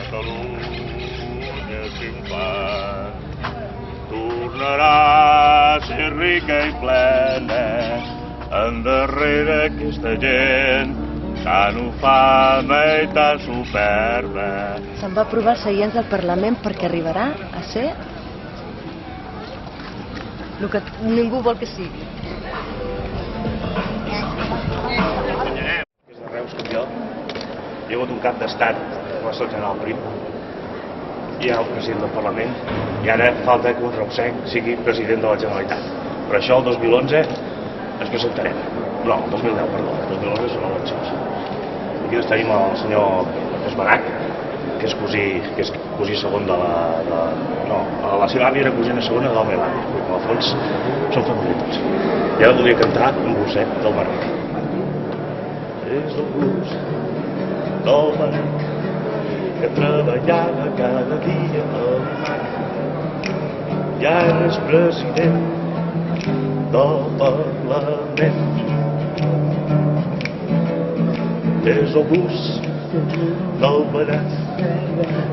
Catalunya triomfant tornarà a ser rica i plena endarrere aquesta gent tan ufama i tan superba. Se'n va aprovar els seients del Parlament perquè arribarà a ser el que ningú vol que sigui. És de Reus com jo. Hi ha hagut un cap d'estat, el general Prim, hi ha el president del Parlament i ara falta que un reusenc sigui president de la Generalitat. Per això el 2011 ens presentarem. No, el 2010, perdó. El 2011 són eleccions. Aquí tenim el senyor Esbarac, que és cosí segon de la seva àvia era cosina segona de la meva àvia. En el fons són família tots. I ara voldria cantar un bluset del Marc. És el blues del Marc que treballava cada dia al Marc i ara és president del Parlament. És el blues del Marc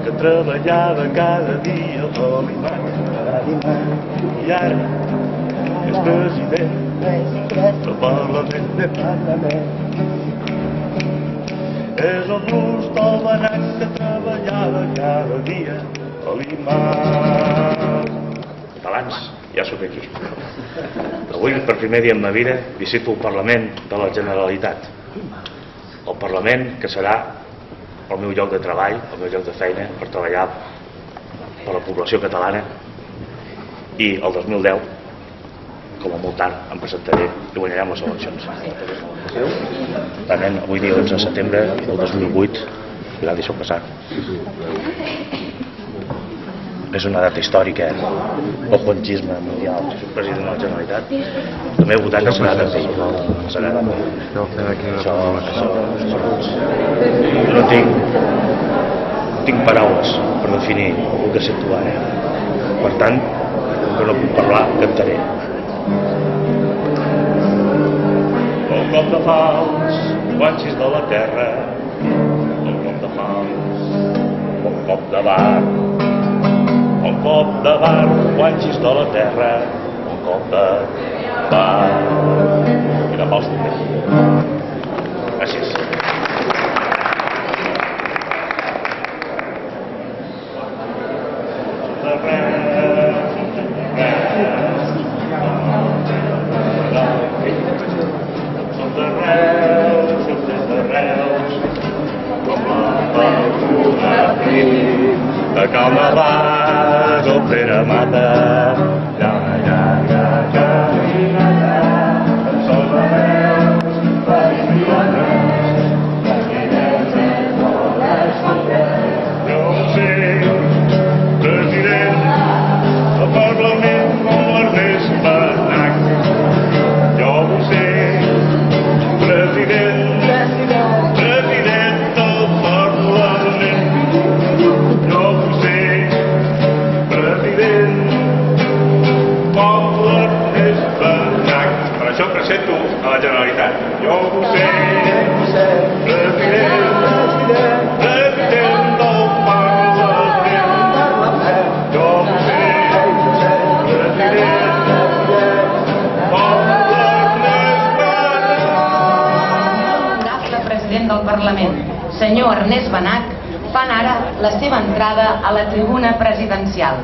que treballava cada dia al Marc i ara és president del Parlament. És el blues del Marc que treballava cada dia a l'Imar. Catalans, ja sóc aquí. Avui, per primer dia en ma vida, visito el Parlament de la Generalitat. El Parlament que serà el meu lloc de treball, el meu lloc de feina, per treballar per la població catalana. I el 2010, com a molt tard, em presentaré i guanyarem les eleccions. També avui dia 11 de setembre del 2008, i l'ha deixat passar. És una data històrica, el panxisme mundial, el president de la Generalitat. També he votat que serà també. Jo no tinc paraules per definir el que sento ara. Per tant, com que no puc parlar, cantaré. El cop de fals, guanxis de la terra, el cop de fals, el cop de bar, el cop de bar, guanxis de la terra, el cop de bar. I de pals també. Gràcies. De Cal Navàs, el Pere Mata, són arrels, jo vull ser president del Parlament com l'Ernest Benach. Jo vull ser president del Parlament. Jo vull ser president com l'Ernest Benach. Per això em presento a la Generalitat. Jo vull ser president del Parlament. Jo vull ser president com l'Ernest Benach. Honorable president del Parlament, senyor Ernest Benach, fan ara la seva entrada a la tribuna presidencial.